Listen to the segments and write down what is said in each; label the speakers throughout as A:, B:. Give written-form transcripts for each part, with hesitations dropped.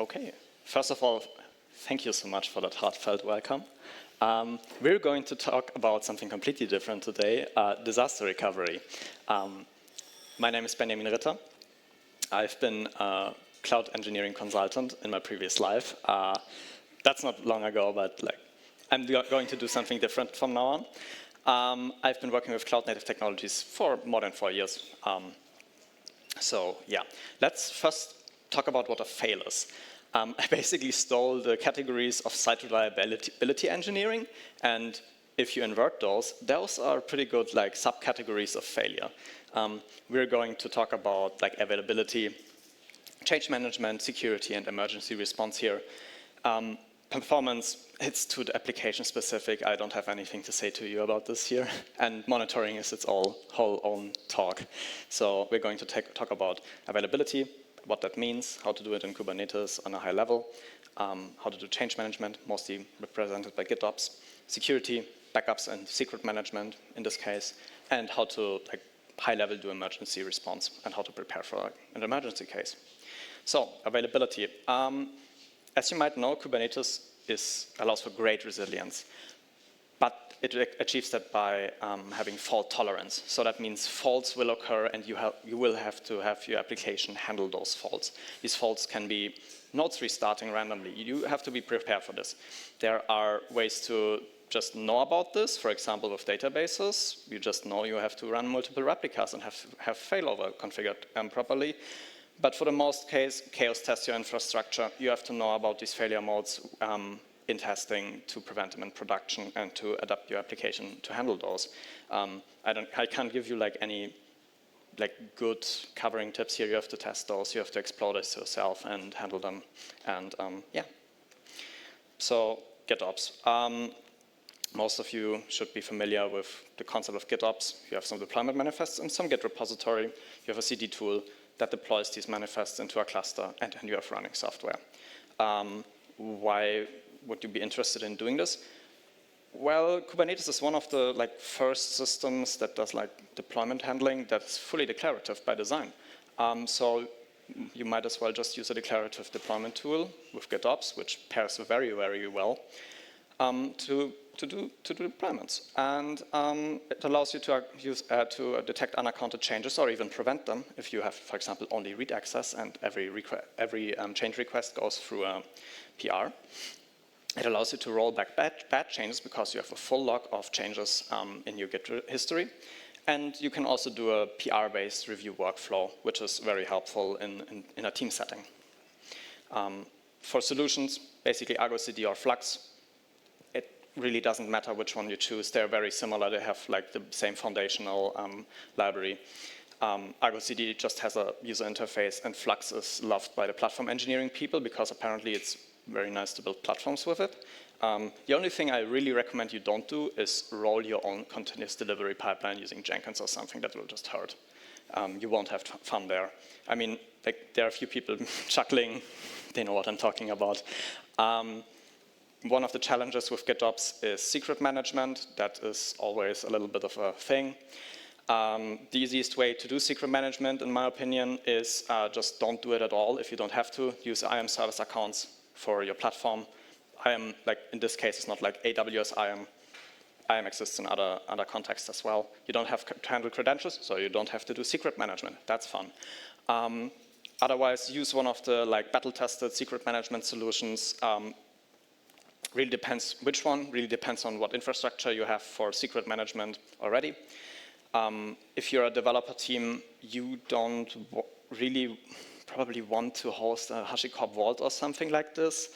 A: Okay, first of all, thank you so much for that heartfelt welcome. We're going to talk about something completely different today, disaster recovery. My name is Benjamin Ritter. I've been a cloud engineering consultant in my previous life. That's not long ago, but I'm going to do something different from now on. I've been working with cloud native technologies for more than 4 years. So yeah, let's first talk about what a fail is. I basically stole the categories of site reliability engineering, and if you invert those are pretty good subcategories of failure. We're going to talk about availability, change management, security, and emergency response here. Performance, it's to the application specific. I don't have anything to say to you about this here. And monitoring is its whole own talk. So we're going to talk about availability, what that means, how to do it in Kubernetes on a high level, how to do change management, mostly represented by GitOps, security, backups, and secret management in this case, and how to high level do emergency response and how to prepare for an emergency case. So availability. As you might know, Kubernetes allows for great resilience, but it achieves that by having fault tolerance. So that means faults will occur, and you will have to have your application handle those faults. These faults can be nodes restarting randomly. You have to be prepared for this. There are ways to just know about this. For example, with databases, you just know you have to run multiple replicas and have failover configured properly. But for the most case, chaos test your infrastructure. You have to know about these failure modes in testing to prevent them in production and to adapt your application to handle those. I can't give you any good covering tips here. You have to test those. You have to explore this yourself and handle them. And yeah. So GitOps. Most of you should be familiar with the concept of GitOps. You have some deployment manifests and some Git repository. You have a CD tool that deploys these manifests into a cluster, and then you have running software. Why would you be interested in doing this? Well, Kubernetes is one of the first systems that does deployment handling that's fully declarative by design. So you might as well just use a declarative deployment tool with GitOps, which pairs very, very well to do deployments. And it allows you to detect unaccounted changes or even prevent them if you have, for example, only read access and every change request goes through a PR. It allows you to roll back bad changes because you have a full log of changes in your Git history. And you can also do a PR-based review workflow, which is very helpful in a team setting. For solutions, basically Argo CD or Flux, really doesn't matter which one you choose. They're very similar. They have the same foundational library. Argo CD just has a user interface, and Flux is loved by the platform engineering people because apparently it's very nice to build platforms with it. The only thing I really recommend you don't do is roll your own continuous delivery pipeline using Jenkins or something. That will just hurt. You won't have fun there. I mean, there are a few people chuckling. They know what I'm talking about. One of the challenges with GitOps is secret management. That is always a little bit of a thing. The easiest way to do secret management, in my opinion, is just don't do it at all if you don't have to. Use IAM service accounts for your platform. IAM, in this case, it's not like AWS IAM. IAM exists in other contexts as well. You don't have to handle credentials, so you don't have to do secret management. That's fun. Otherwise, use one of the battle-tested secret management solutions. Really depends which one, really depends on what infrastructure you have for secret management already. If you're a developer team, you don't really probably want to host a HashiCorp Vault or something like this.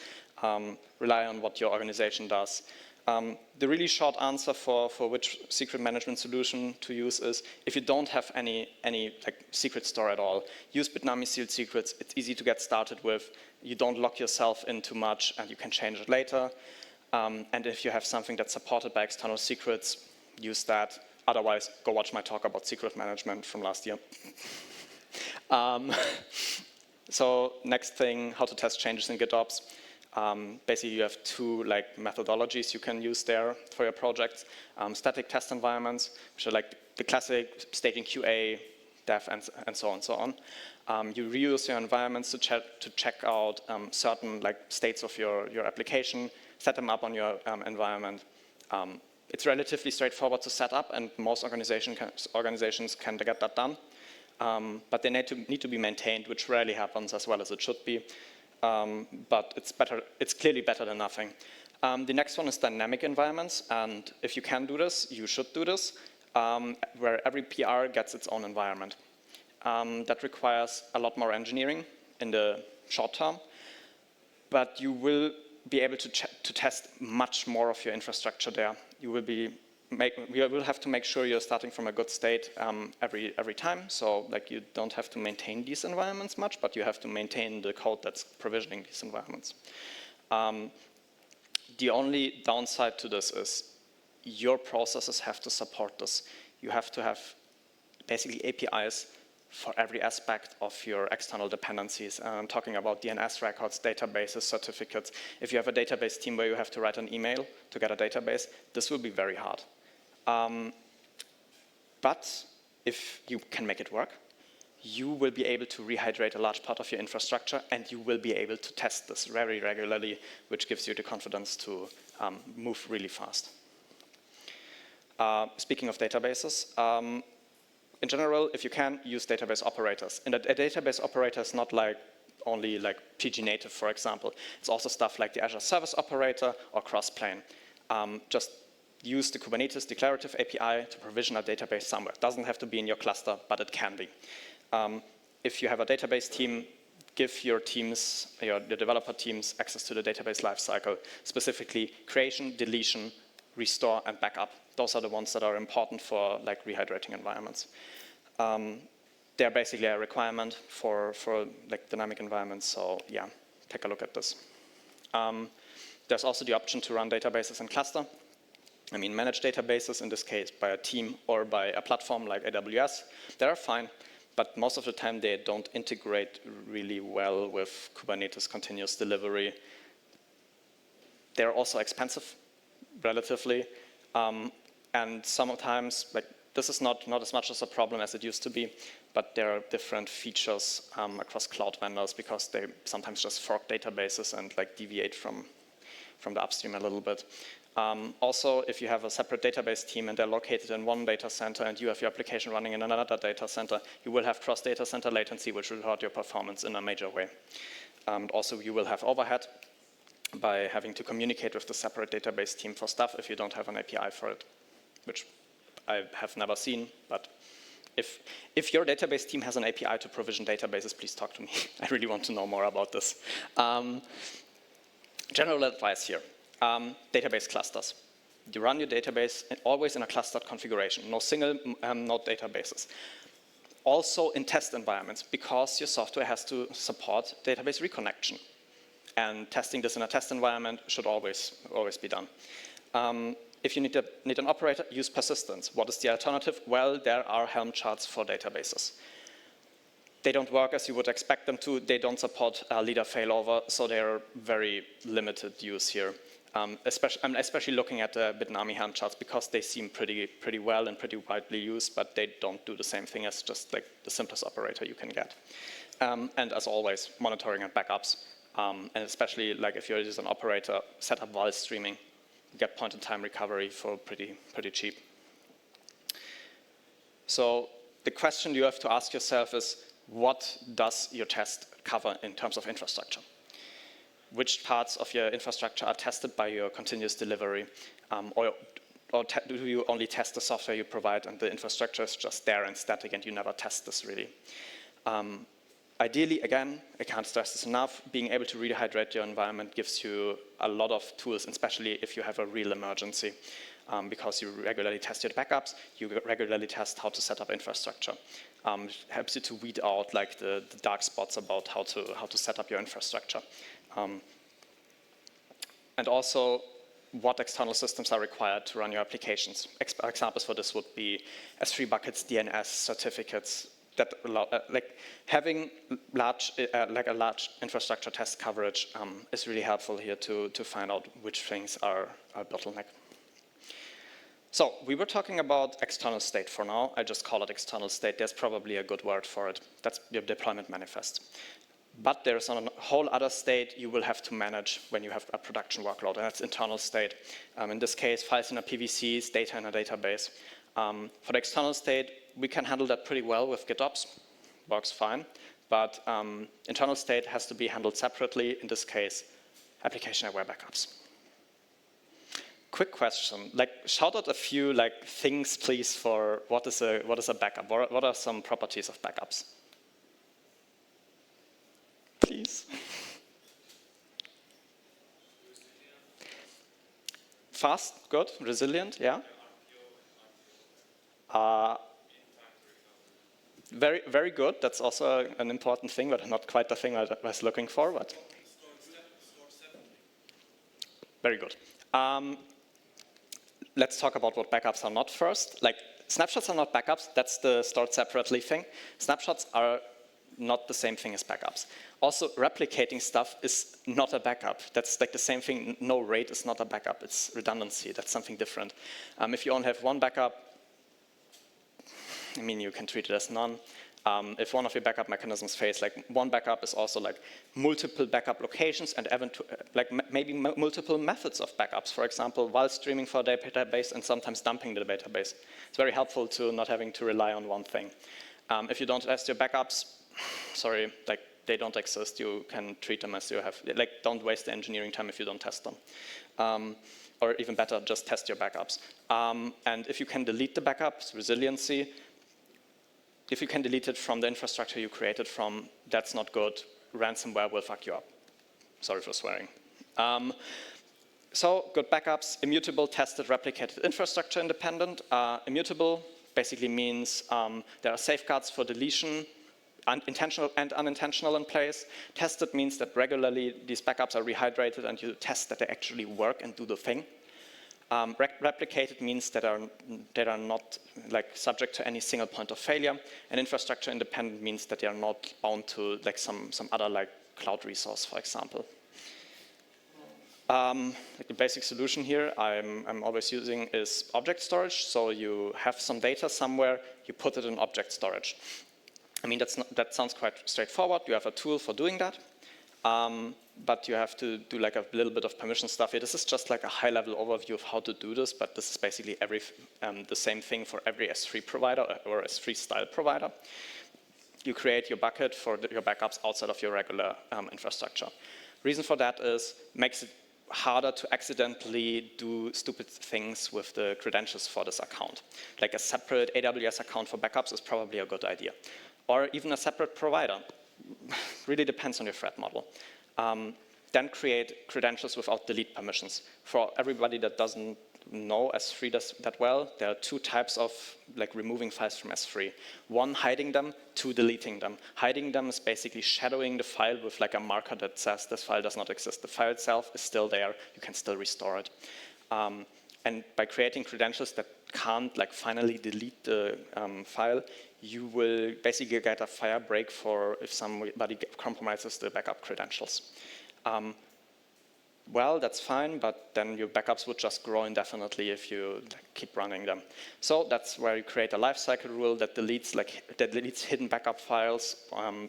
A: Rely on what your organization does. The really short answer for which secret management solution to use is if you don't have any secret store at all, use Bitnami sealed secrets. It's easy to get started with. You don't lock yourself in too much, and you can change it later. And if you have something that's supported by external secrets, use that. Otherwise, go watch my talk about secret management from last year. So next thing, how to test changes in GitOps. Basically, you have two methodologies you can use there for your projects. Static test environments, which are the classic staging QA, dev, and so on. You reuse your environments to check out certain states of your application, set them up on your environment. It's relatively straightforward to set up, and most organizations can get that done. But they need to be maintained, which rarely happens as well as it should be. But it's clearly better than nothing. The next one is dynamic environments, and if you can do this, you should do this, where every PR gets its own environment. That requires a lot more engineering in the short term, but you will be able to test much more of your infrastructure there. You will have to make sure you're starting from a good state every time. So you don't have to maintain these environments much, but you have to maintain the code that's provisioning these environments. The only downside to this is your processes have to support this. You have to have basically APIs for every aspect of your external dependencies. I'm talking about DNS records, databases, certificates. If you have a database team where you have to write an email to get a database, this will be very hard. But if you can make it work, you will be able to rehydrate a large part of your infrastructure, and you will be able to test this very regularly, which gives you the confidence to move really fast. Speaking of databases, in general, if you can, use database operators. And a database operator is not only PG native, for example. It's also stuff like the Azure Service Operator or Crossplane. Just use the Kubernetes declarative API to provision a database somewhere. It doesn't have to be in your cluster, but it can be. If you have a database team, give your teams, your developer teams, access to the database lifecycle, specifically creation, deletion, restore, and backup. Those are the ones that are important for rehydrating environments. They're basically a requirement for dynamic environments. So yeah, take a look at this. There's also the option to run databases in cluster. I mean, manage databases, in this case, by a team or by a platform like AWS. They are fine, but most of the time they don't integrate really well with Kubernetes continuous delivery. They're also expensive, relatively. And sometimes, this is not as much as a problem as it used to be, but there are different features across cloud vendors because they sometimes just fork databases and deviate from the upstream a little bit. Also, if you have a separate database team and they're located in one data center and you have your application running in another data center, you will have cross-data center latency, which will hurt your performance in a major way. Also, you will have overhead by having to communicate with the separate database team for stuff if you don't have an API for it, which I have never seen. But if your database team has an API to provision databases, please talk to me. I really want to know more about this. General advice here. Database clusters. You run your database always in a clustered configuration, no single node databases. Also in test environments, because your software has to support database reconnection. And testing this in a test environment should always be done. If you need an operator, use persistence. What is the alternative? Well, there are Helm charts for databases. They don't work as you would expect them to. They don't support leader failover, so they're very limited use here. I'm especially looking at the Bitnami Helm charts because they seem pretty well and pretty widely used, but they don't do the same thing as just the simplest operator you can get. And as always, monitoring and backups. And especially if you're just an operator, set up while streaming, get point-in-time recovery for pretty cheap. So the question you have to ask yourself is, what does your test cover in terms of infrastructure? Which parts of your infrastructure are tested by your continuous delivery? Or do you only test the software you provide and the infrastructure is just there and static and you never test this really? Ideally, again, I can't stress this enough, being able to rehydrate your environment gives you a lot of tools, especially if you have a real emergency, because you regularly test your backups, you regularly test how to set up infrastructure. It helps you to weed out the dark spots about how to set up your infrastructure. And also, what external systems are required to run your applications. Examples for this would be S3 buckets, DNS, certificates, that allow, having a large infrastructure test coverage is really helpful here to find out which things are a bottleneck. So we were talking about external state for now. I just call it external state. There's probably a good word for it. That's your deployment manifest. But there's a whole other state you will have to manage when you have a production workload, and that's internal state. In this case, files in a PVCs, data in a database. For the external state, we can handle that pretty well with GitOps. Works fine. But internal state has to be handled separately. In this case, application-aware backups. Quick question, shout out a few things, please, for what is a backup? What are some properties of backups? Please. Fast, good, resilient, yeah. Very, very good. That's also an important thing, but not quite the thing I was looking for. But very good. Let's talk about what backups are not first. Snapshots are not backups. That's the stored separately thing. Snapshots are not the same thing as backups. Also, replicating stuff is not a backup. That's the same thing. No RAID is not a backup. It's redundancy. That's something different. If you only have one backup, I mean, you can treat it as none. If one of your backup mechanisms fails, one backup is also multiple backup locations and maybe multiple methods of backups. For example, while streaming for a database and sometimes dumping the database. It's very helpful to not having to rely on one thing. If you don't test your backups, sorry, they don't exist. You can treat them as you have. Don't waste the engineering time if you don't test them. Or even better, just test your backups. And if you can delete the backups, resiliency. If you can delete it from the infrastructure you created from, that's not good. Ransomware will fuck you up. Sorry for swearing. So good backups, immutable, tested, replicated, infrastructure independent. Immutable basically means there are safeguards for deletion, intentional and unintentional in place. Tested means that regularly these backups are rehydrated and you test that they actually work and do the thing. Replicated means that are not subject to any single point of failure, and infrastructure independent means that they are not bound to some other cloud resource, for example. The basic solution here I'm always using is object storage. So you have some data somewhere, you put it in object storage. I mean that sounds quite straightforward. You have a tool for doing that. But you have to do a little bit of permission stuff here. This is just a high-level overview of how to do this, but this is basically the same thing for every S3 provider or S3 style provider. You create your bucket for your backups outside of your regular infrastructure. Reason for that is makes it harder to accidentally do stupid things with the credentials for this account. A separate AWS account for backups is probably a good idea. Or even a separate provider. Really depends on your threat model. Then create credentials without delete permissions. For everybody that doesn't know S3 that well, there are two types of removing files from S3. One, hiding them, two, deleting them. Hiding them is basically shadowing the file with a marker that says this file does not exist. The file itself is still there, you can still restore it. And by creating credentials that can't finally delete the file, you will basically get a fire break for if somebody compromises the backup credentials. Well, that's fine, but then your backups would just grow indefinitely if you keep running them. So that's where you create a lifecycle rule that deletes hidden backup files,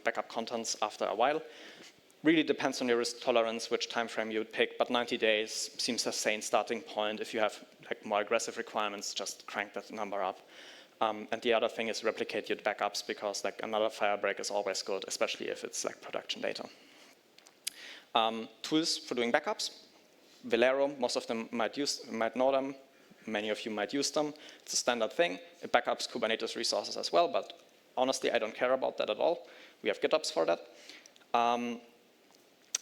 A: backup contents after a while. Really depends on your risk tolerance, which time frame you would pick, but 90 days seems a sane starting point. If you have more aggressive requirements, just crank that number up. And the other thing is replicate your backups, because another fire break is always good, especially if it's production data. Tools for doing backups. Velero, most of them might know them. Many of you might use them. It's a standard thing. It backups Kubernetes resources as well, but honestly, I don't care about that at all. We have GitOps for that.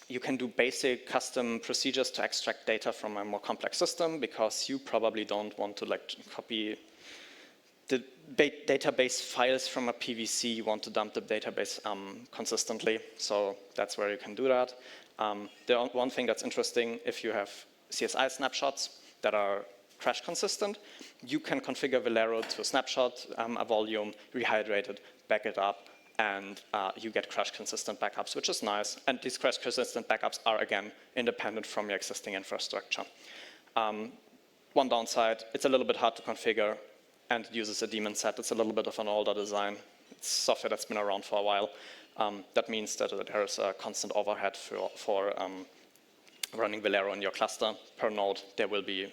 A: You can do basic custom procedures to extract data from a more complex system, because you probably don't want to copy the database files from a PVC. You want to dump the database consistently, so that's where you can do that. The one thing that's interesting, if you have CSI snapshots that are crash consistent, you can configure Velero to a snapshot, a volume, rehydrate it, back it up, and you get crash consistent backups, which is nice. And these crash consistent backups are, again, independent from your existing infrastructure. One downside, it's a little bit hard to configure, and it uses a daemon set. It's a little bit of an older design. It's software that's been around for a while. That means that there's a constant overhead for running Velero in your cluster. Per node, there will be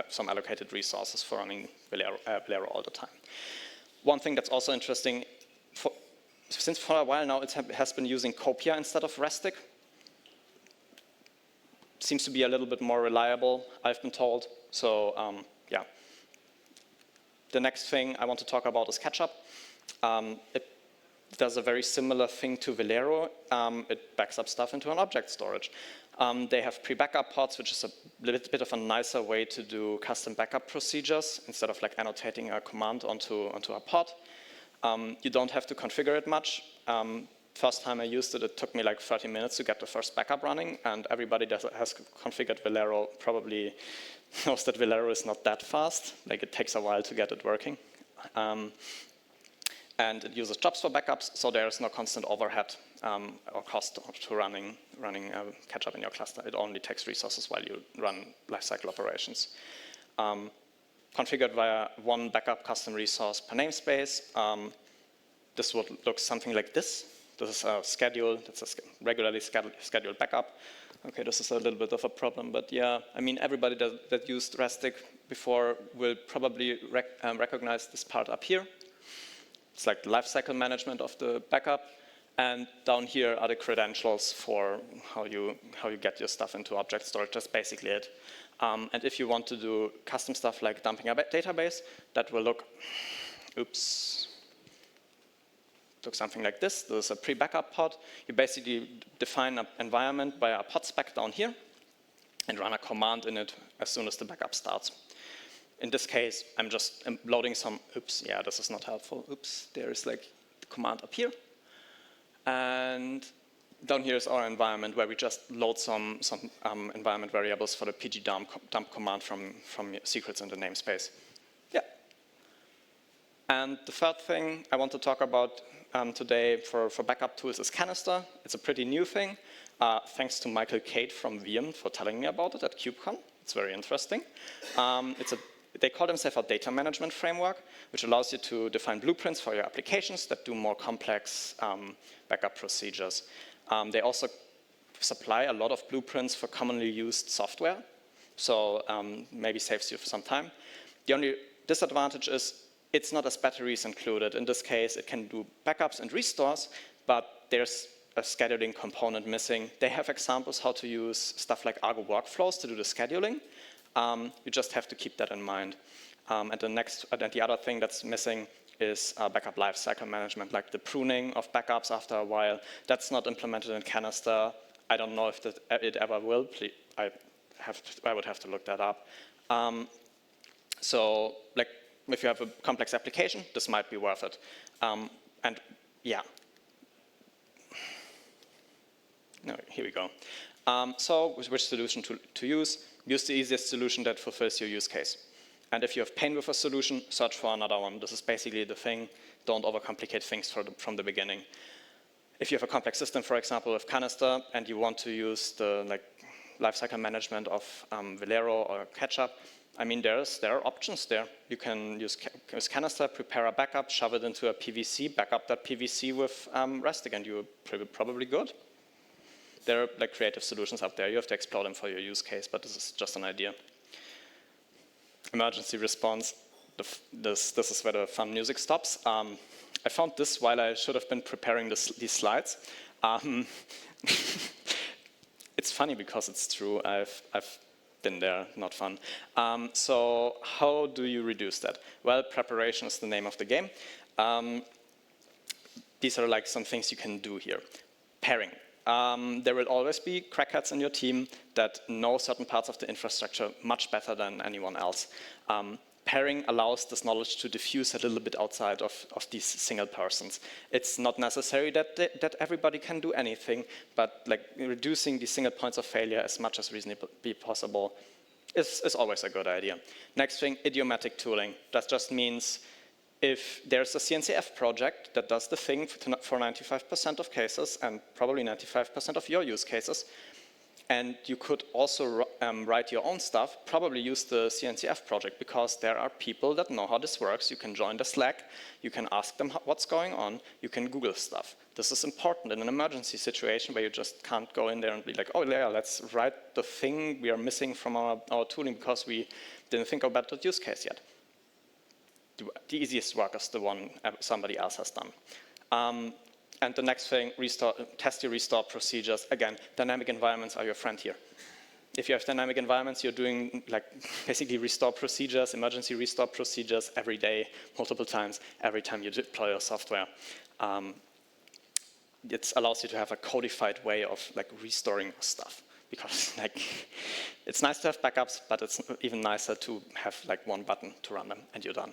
A: some allocated resources for running Velero all the time. One thing that's also interesting, since for a while now it has been using Copia instead of Restic. Seems to be a little bit more reliable, I've been told. So yeah. The next thing I want to talk about is Ketchup. It does a very similar thing to Velero. It backs up stuff into an object storage. They have pre-backup pods, which is a little bit of a nicer way to do custom backup procedures instead of like annotating a command onto a pod. You don't have to configure it much. First time I used it, it took me like 30 minutes to get the first backup running, and everybody that has configured Velero probably knows that Velero is not that fast. Like it takes a while to get it working. And it uses jobs for backups, so there's no constant overhead or cost to running Ketchup in your cluster. It only takes resources while you run lifecycle operations. Configured via one backup custom resource per namespace. This would look something like this. This is a schedule, that's a regularly scheduled backup. Okay, this is a little bit of a problem, but yeah, I mean, everybody that used Restic before will probably recognize this part up here. It's like the lifecycle management of the backup. And down here are the credentials for how you get your stuff into object storage. That's basically it. And if you want to do custom stuff like dumping a database, that will look something like this. There's a pre-backup pod. You basically define an environment by a pod spec down here and run a command in it as soon as the backup starts. In this case, I'm just loading some, yeah, this is not helpful. There is like the command up here. And down here is our environment where we just load some environment variables for the pg dump command from secrets in the namespace. Yeah. And the third thing I want to talk about today for backup tools is Canister. It's a pretty new thing. Thanks to Michael Cade from VM for telling me about it at KubeCon. It's very interesting. They call themselves a data management framework, which allows you to define blueprints for your applications that do more complex backup procedures. They also supply a lot of blueprints for commonly used software, so maybe saves you some time. The only disadvantage is it's not as batteries included. In this case, it can do backups and restores, but there's a scheduling component missing. They have examples how to use stuff like Argo workflows to do the scheduling. You just have to keep that in mind. And the other thing that's missing is backup lifecycle management, like the pruning of backups after a while. That's not implemented in Canister. I don't know if it ever will. I would have to look that up. So, like, if you have a complex application, this might be worth it. And yeah. No, here we go. So, which solution to use? Use the easiest solution that fulfills your use case. And if you have pain with a solution, search for another one. This is basically the thing. Don't overcomplicate things from the beginning. If you have a complex system, for example, with Canister, and you want to use the lifecycle management of Velero or Ketchup, I mean, there are options there. You can use Canister, prepare a backup, shove it into a PVC, back up that PVC with Restic, and you're probably good. There are like creative solutions out there. You have to explore them for your use case, but this is just an idea. Emergency response. This is where the fun music stops. I found this while I should have been preparing these slides. It's funny because it's true. I've been there, not fun. So how do you reduce that? Well, preparation is the name of the game. These are like some things you can do here. Pairing. There will always be crackheads in your team that know certain parts of the infrastructure much better than anyone else. Pairing allows this knowledge to diffuse a little bit outside of these single persons. It's not necessary that everybody can do anything, but like reducing the single points of failure as much as reasonably possible is always a good idea. Next thing, idiomatic tooling. That just means if there's a CNCF project that does the thing for 95% of cases and probably 95% of your use cases, And you could also write your own stuff, probably use the CNCF project, because there are people that know how this works. You can join the Slack, you can ask them what's going on, you can Google stuff. This is important in an emergency situation where you just can't go in there and be like, oh yeah, let's write the thing we are missing from our tooling because we didn't think about that use case yet. The easiest work is the one somebody else has done. And the next thing, test your restore procedures. Again, dynamic environments are your friend here. If you have dynamic environments, you're doing like basically restore procedures, emergency restore procedures every day, multiple times, every time you deploy your software. It allows you to have a codified way of like restoring stuff, because like it's nice to have backups, but it's even nicer to have like one button to run them and you're done.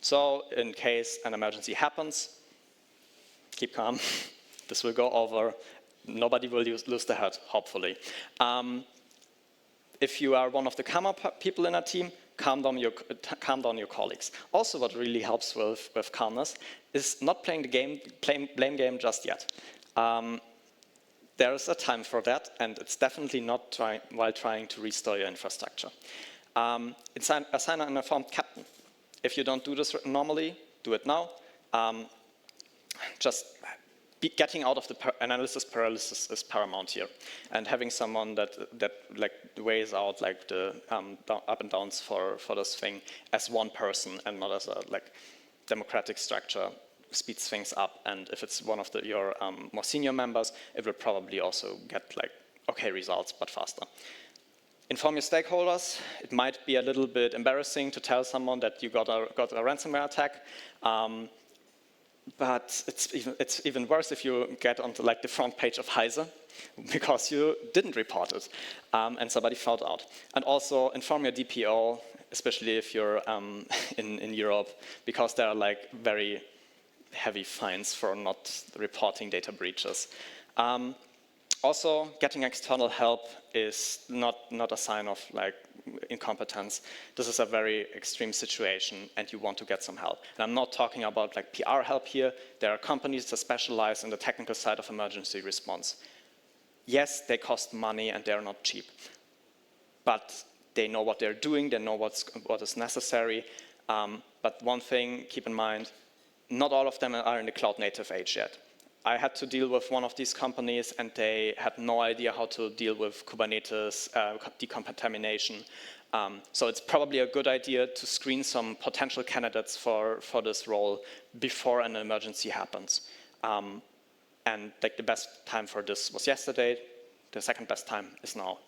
A: So in case an emergency happens, keep calm. This will go over. Nobody will lose their head, hopefully. If you are one of the calmer people in a team, calm down your colleagues. Also, what really helps with calmness is not playing the blame game just yet. There is a time for that, and it's definitely not while trying to restore your infrastructure. Assign an informed captain. If you don't do this normally, do it now. Just getting out of the analysis paralysis is paramount here, and having someone that like weighs out like the up and downs for this thing as one person and not as a like democratic structure speeds things up. And if it's one of your more senior members, it will probably also get like okay results but faster. Inform your stakeholders. It might be a little bit embarrassing to tell someone that you got a ransomware attack. But it's even worse if you get onto like the front page of Heise because you didn't report it and somebody found out. And also inform your DPO, especially if you're in Europe, because there are like very heavy fines for not reporting data breaches. Also, getting external help is not a sign of like incompetence. This is a very extreme situation and you want to get some help. And I'm not talking about like PR help here. There are companies that specialize in the technical side of emergency response. Yes, they cost money and they're not cheap, but they know what they're doing, they know what is necessary. But one thing, keep in mind, not all of them are in the cloud native age yet. I had to deal with one of these companies and they had no idea how to deal with Kubernetes decontamination. So it's probably a good idea to screen some potential candidates for this role before an emergency happens. And like the best time for this was yesterday. The second best time is now.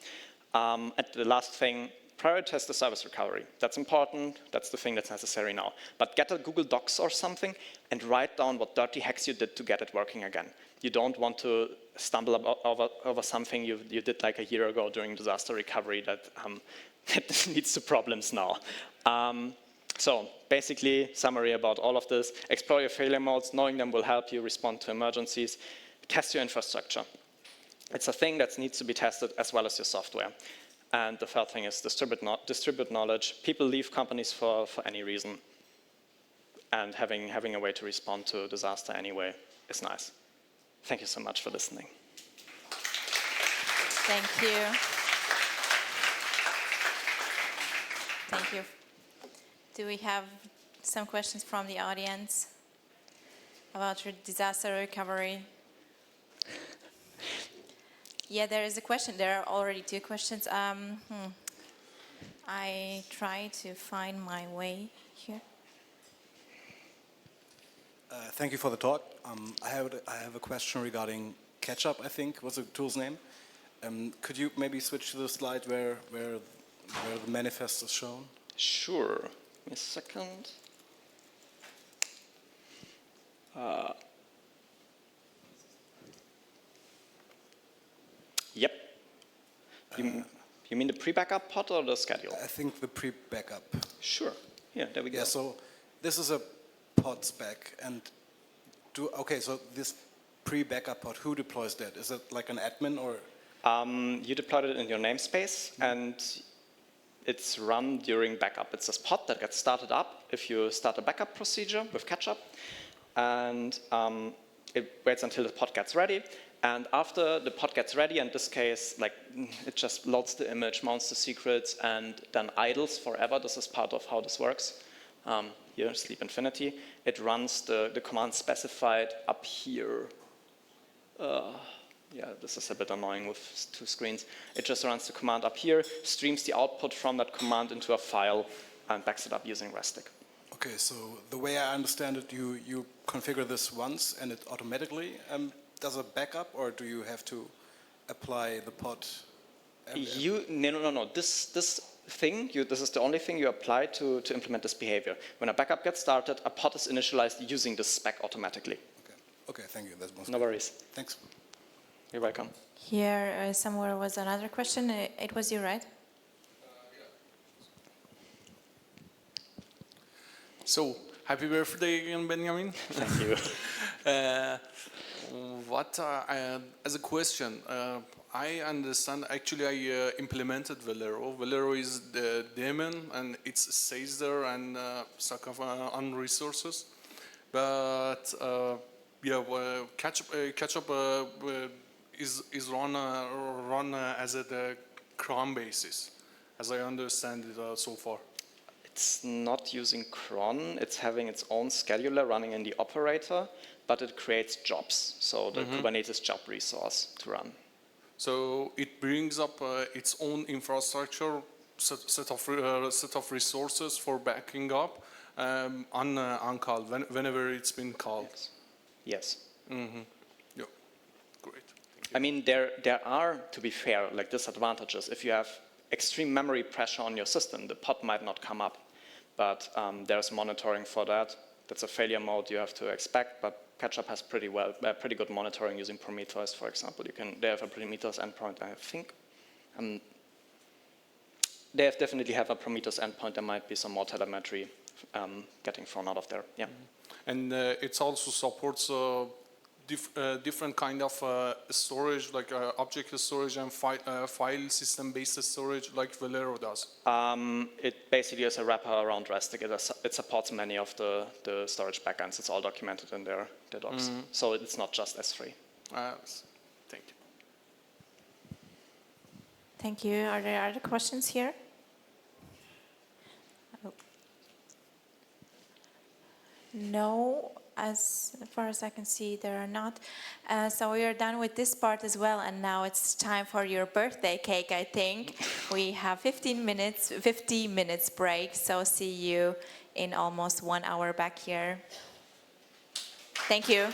A: And the last thing, prioritize the service recovery. That's important. That's the thing that's necessary now. But get a Google Docs or something and write down what dirty hacks you did to get it working again. You don't want to stumble over something you did like a year ago during disaster recovery that leads to problems now. So basically, summary about all of this. Explore your failure modes. Knowing them will help you respond to emergencies. Test your infrastructure. It's a thing that needs to be tested as well as your software. And the third thing is distribute knowledge. People leave companies for any reason. And having a way to respond to a disaster anyway is nice. Thank you so much for listening.
B: Thank you. Thank you. Do we have some questions from the audience about your disaster recovery? Yeah, there is a question. There are already two questions. I try to find my way here.
C: Thank you for the talk. I have a question regarding Ketchup, I think was the tool's name. Could you maybe switch to the slide where the manifest is shown?
A: Sure. Give me a second. Yep. You mean the pre-backup pod or the schedule?
C: I think the pre-backup.
A: Sure. Yeah, there we go.
C: Yeah, so this is a pod spec. And so this pre-backup pod, who deploys that? Is it like an admin or?
A: You deployed it in your namespace and it's run during backup. It's a pod that gets started up if you start a backup procedure with Ketchup. And it waits until the pod gets ready. And after the pod gets ready, in this case, like it just loads the image, mounts the secrets, and then idles forever. This is part of how this works. Here, sleep infinity. It runs the command specified up here. Yeah, this is a bit annoying with 2 screens. It just runs the command up here, streams the output from that command into a file, and backs it up using Restic.
C: Okay, so the way I understand it, you configure this once and it automatically does a backup, or do you have to apply the pod?
A: No. This thing, this is the only thing you apply to implement this behavior. When a backup gets started, a pod is initialized using this spec automatically.
C: Okay, thank you. That's most
A: No worries.
C: Thanks.
A: You're welcome.
B: Here somewhere was another question. It was you, right?
D: So, happy birthday again, Benjamin.
A: Thank you.
D: As a question, I understand, actually I implemented Velero. Velero is the daemon and it stays there and stuck on resources. But catch-up is run as a cron basis, as I understand it so far.
A: It's not using cron, it's having its own scheduler running in the operator, but it creates jobs, so the Kubernetes job resource to run.
D: So it brings up its own infrastructure, set of resources for backing up on call, whenever it's been called.
A: Yes.
D: Mm-hmm. Yeah, great.
A: I mean, there are, to be fair, like disadvantages. If you have extreme memory pressure on your system, the pod might not come up. But there's monitoring for that. That's a failure mode you have to expect, but Catch-up has pretty good monitoring using Prometheus, for example. They have a Prometheus endpoint, I think. They definitely have a Prometheus endpoint. There might be some more telemetry getting thrown out of there. Yeah.
D: And it also supports different kind of storage, like object storage and file system-based storage, like Velero does.
A: It basically is a wrapper around Restic. It supports many of the storage backends. It's all documented in their docs. So it's not just S3.
D: Thank you.
B: Thank you. Are there other questions here? No, as far as I can see, there are not. So we are done with this part as well, and now it's time for your birthday cake, I think. We have 50 minutes break, so see you in almost 1 hour back here. Thank you.